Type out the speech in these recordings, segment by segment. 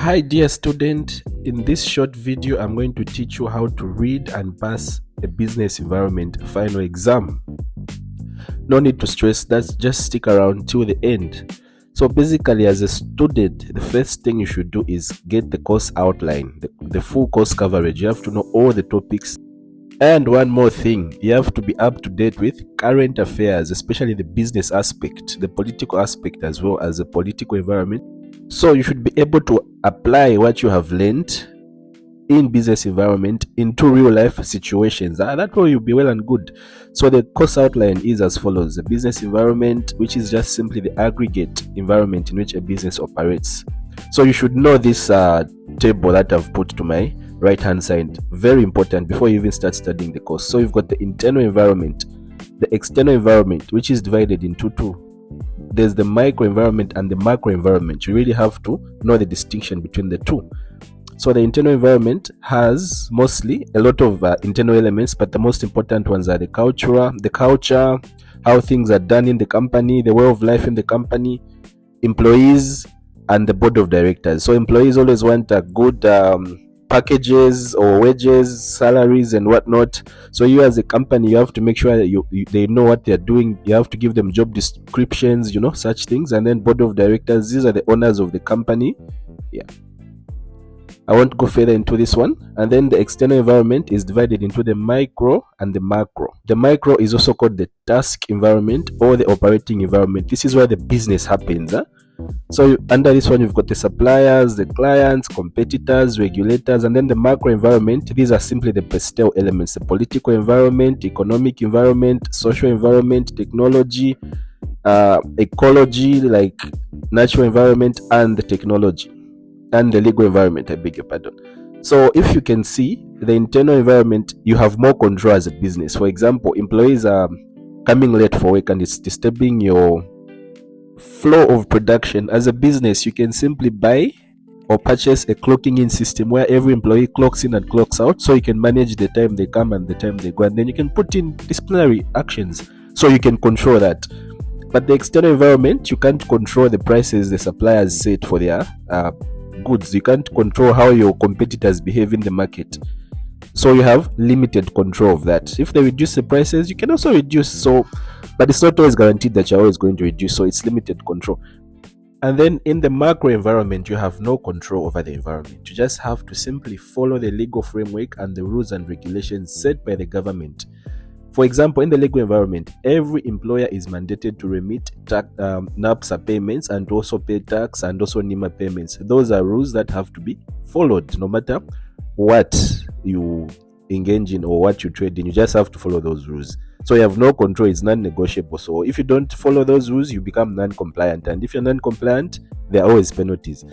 Hi dear student, in this short video I'm going to teach you how to read and pass a business environment final exam. No need to stress, that's just stick around till the end. So basically, as a student, the first thing you should do is get the course outline, the full course coverage. You have to know all the topics. And one more thing, you have to be up to date with current affairs, especially the business aspect, the political aspect, as well as the political environment. So you should be able to apply what you have learned in business environment into real life situations. That way you'll be well and good. So the course outline is as follows: the business environment, which is just simply the aggregate environment in which a business operates. So you should know this table that I've put to my right hand side. Very important before you even start studying the course. So you've got the internal environment, the external environment, which is divided into two. There's the micro environment and the macro environment. You really have to know the distinction between the two. So the internal environment has mostly a lot of internal elements, but the most important ones are the culture, how things are done in the company, the way of life in the company, employees, and the board of directors. So employees always want a good packages or wages, salaries, and whatnot. So you as a company, you have to make sure that they know what they're doing. You have to give them job descriptions, such things. And then board of directors, these are the owners of the company. Yeah, I won't go further into this one. And then the external environment is divided into the micro and the macro. The micro is also called the task environment or the operating environment. This is where the business happens. So under this one, you've got the suppliers, the clients, competitors, regulators, and then the macro environment. These are simply the PESTEL elements: the political environment, economic environment, social environment, technology, ecology, like natural environment, and the technology, and the legal environment, I beg your pardon. So if you can see, the internal environment, you have more control as a business. For example, employees are coming late for work and it's disturbing your flow of production. As a business, you can simply buy or purchase a clocking in system where every employee clocks in and clocks out, so you can manage the time they come and the time they go, and then you can put in disciplinary actions so you can control that. But the external environment, you can't control the prices the suppliers set for their goods. You can't control how your competitors behave in the market, so you have limited control of that. If they reduce the prices, you can also reduce, but it's not always guaranteed that you're always going to reduce, so it's limited control. And then in the macro environment, you have no control over the environment. You just have to simply follow the legal framework and the rules and regulations set by the government. For example, in the legal environment, every employer is mandated to remit NAPSA payments and also pay tax and also NIMA payments. Those are rules that have to be followed no matter what you engage in or what you trade in. You just have to follow those rules. So you have no control, it's non-negotiable. So if you don't follow those rules, you become non-compliant, and if you're non-compliant, there are always penalties.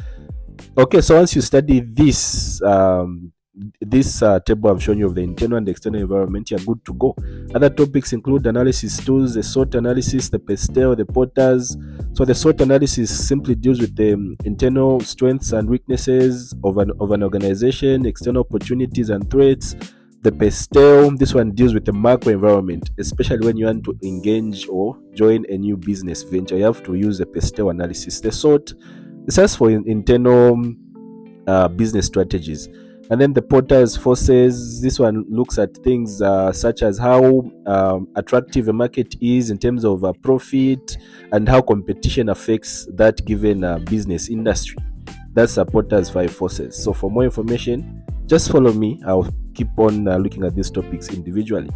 Okay, so once you study this table I've shown you of the internal and the external environment, you're good to go. Other topics include analysis tools, the SWOT analysis, the PESTEL, the Potters. So the SWOT analysis simply deals with the internal strengths and weaknesses of an organization, external opportunities and threats. The PESTEL, this one deals with the macro environment, especially when you want to engage or join a new business venture. You have to use the PESTEL analysis. The SWOT, this is for internal business strategies. And then the Potter's forces, this one looks at things such as how attractive a market is in terms of profit and how competition affects that given business industry. That's Potter's 5 forces. So for more information, just follow me. I'll keep on looking at these topics individually.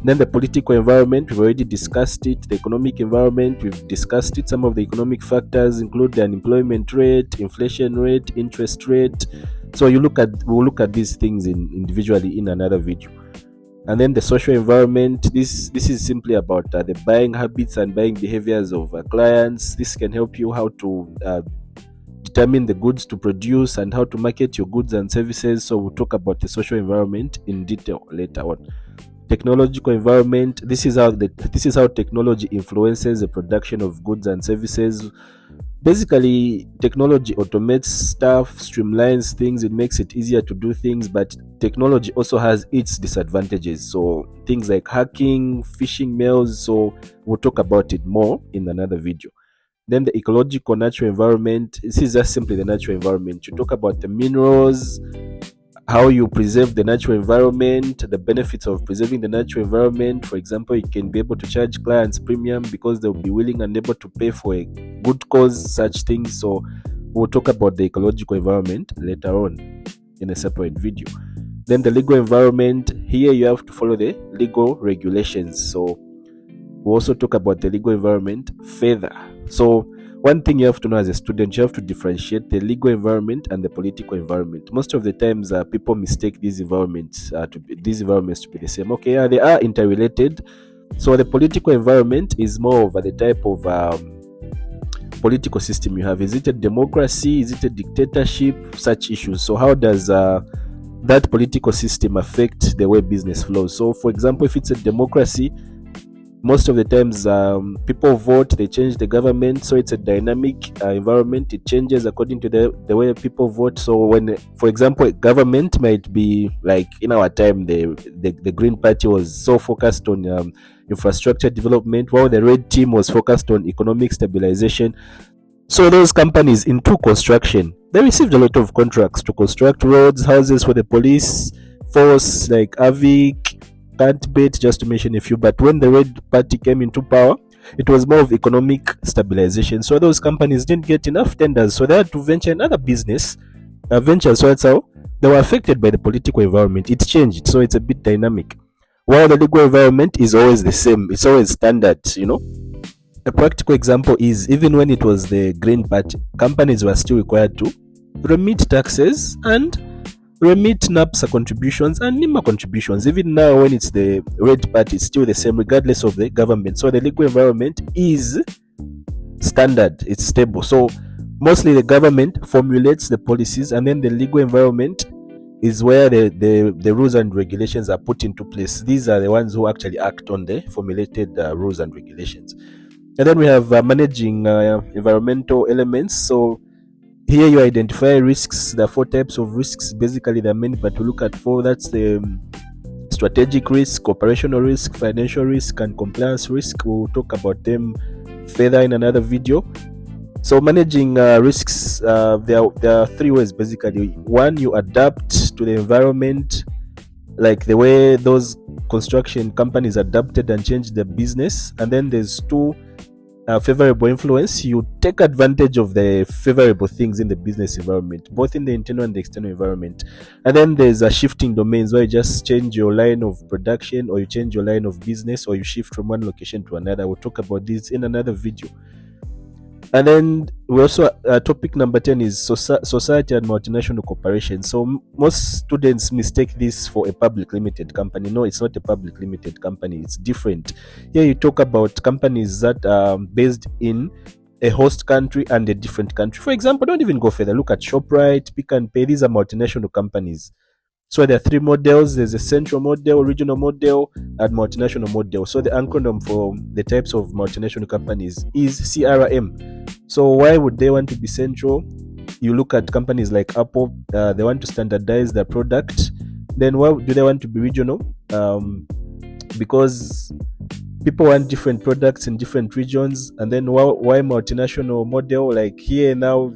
Then the political environment, we've already discussed it. The economic environment, we've discussed it. Some of the economic factors include the unemployment rate, inflation rate, interest rate. So we'll look at these things individually in another video. And then the social environment, this is simply about the buying habits and buying behaviors of clients. This can help you how to determine the goods to produce and how to market your goods and services. So we'll talk about the social environment in detail later on. Technological environment, this is how technology influences the production of goods and services. Basically, technology automates stuff, streamlines things, it makes it easier to do things, but technology also has its disadvantages. So things like hacking, phishing mails, so we'll talk about it more in another video. Then the ecological natural environment. This is just simply the natural environment. You talk about the minerals, how you preserve the natural environment, the benefits of preserving the natural environment. For example, you can be able to charge clients premium because they'll be willing and able to pay for a good cause, such things. So we'll talk about the ecological environment later on in a separate video. Then the legal environment. Here you have to follow the legal regulations. So we'll also talk about the legal environment further. So one thing you have to know as a student, you have to differentiate the legal environment and the political environment. Most of the times, people mistake these environments to be the same. Okay, yeah, they are interrelated. So the political environment is more of the type of political system you have. Is it a democracy? Is it a dictatorship? Such issues. So how does that political system affect the way business flows? So, for example, if it's a democracy, most of the times people vote, they change the government, so it's a dynamic environment. It changes according to the way people vote. So when, for example, a government might be like in our time, the Green Party was so focused on infrastructure development, while the Red Team was focused on economic stabilization. So those companies into construction, they received a lot of contracts to construct roads, houses for the police force, like AVIC, can't bet, just to mention a few. But when the Red Party came into power, it was more of economic stabilization. So those companies didn't get enough tenders, so they had to venture another business venture. So that's how they were affected by the political environment. It changed, so it's a bit dynamic. While the legal environment is always the same, it's always standard. A practical example is, even when it was the Green Party, companies were still required to remit taxes and remit NAPSA contributions and NIMA contributions. Even now, when it's the Red Party, it's still the same regardless of the government. So the legal environment is standard, it's stable. So mostly the government formulates the policies, and then the legal environment is where the rules and regulations are put into place. These are the ones who actually act on the formulated rules and regulations. And then we have managing environmental elements. So here you identify risks. There are 4 types of risks. Basically, there are many, but we look at 4. That's the strategic risk, operational risk, financial risk, and compliance risk. We'll talk about them further in another video. So managing risks, there are 3 ways basically. 1, you adapt to the environment, like the way those construction companies adapted and changed their business. And then there's 2, favorable influence. You take advantage of the favorable things in the business environment, both in the internal and the external environment. And then there's a shifting domains, where you just change your line of production, or you change your line of business, or you shift from one location to another. We'll talk about this in another video. And then we also, topic number 10 is society and multinational corporation. So most students mistake this for a public limited company. No, it's not a public limited company. It's different. Here you talk about companies that are based in a host country and a different country. For example, don't even go further. Look at ShopRite, Pick and Pay. These are multinational companies. So there are 3 models. There's a central model, regional model, and multinational model. So the acronym for the types of multinational companies is CRM. So why would they want to be central? You look at companies like Apple, they want to standardize their product. Then why do they want to be regional? Because people want different products in different regions. And then why multinational model? Like here now,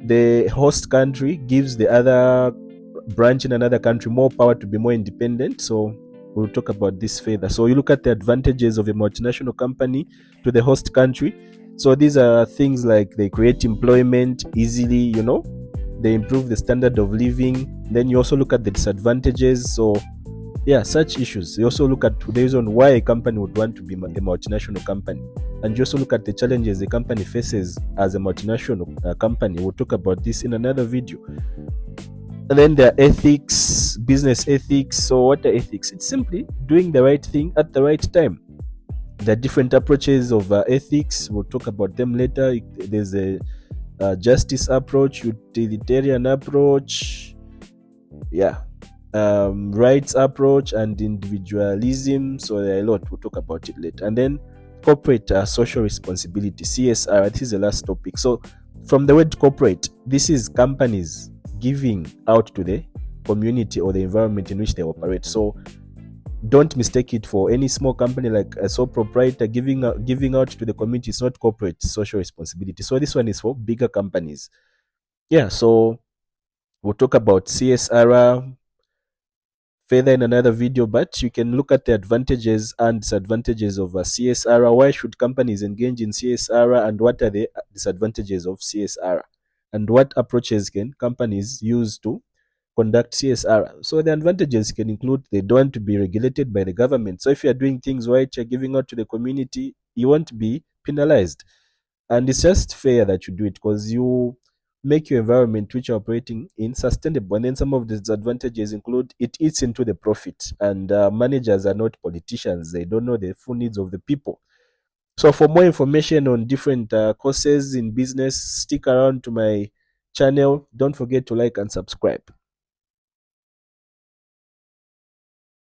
the host country gives the other branch in another country more power to be more independent. So we'll talk about this further. So you look at the advantages of a multinational company to the host country. So these are things like they create employment easily, they improve the standard of living. Then you also look at the disadvantages. So yeah, such issues. You also look at the reason why a company would want to be a multinational company. And you also look at the challenges the company faces as a multinational company. We'll talk about this in another video. And then there are ethics, business ethics. So what are ethics? It's simply doing the right thing at the right time. There are different approaches of ethics. We'll talk about them later. There's a justice approach, utilitarian approach, rights approach, and individualism. So there are a lot. We'll talk about it later. And then corporate social responsibility, CSR. This is the last topic. So from the word corporate, this is companies giving out to the community or the environment in which they operate. So Don't mistake it for any small company like a sole proprietor giving out to the community. It's not corporate social responsibility. So this one is for bigger companies. Yeah, so we'll talk about CSR further in another video, but you can look at the advantages and disadvantages of CSR. Why should companies engage in CSR, and what are the disadvantages of CSR, and what approaches can companies use to conduct CSR? So the advantages can include they don't want to be regulated by the government. So if you're doing things right, you're giving out to the community, you won't be penalized. And it's just fair that you do it because you make your environment which you're operating in sustainable. And then some of the disadvantages include it eats into the profit, and managers are not politicians. They don't know the full needs of the people. So for more information on different courses in business, stick around to my channel. Don't forget to like and subscribe.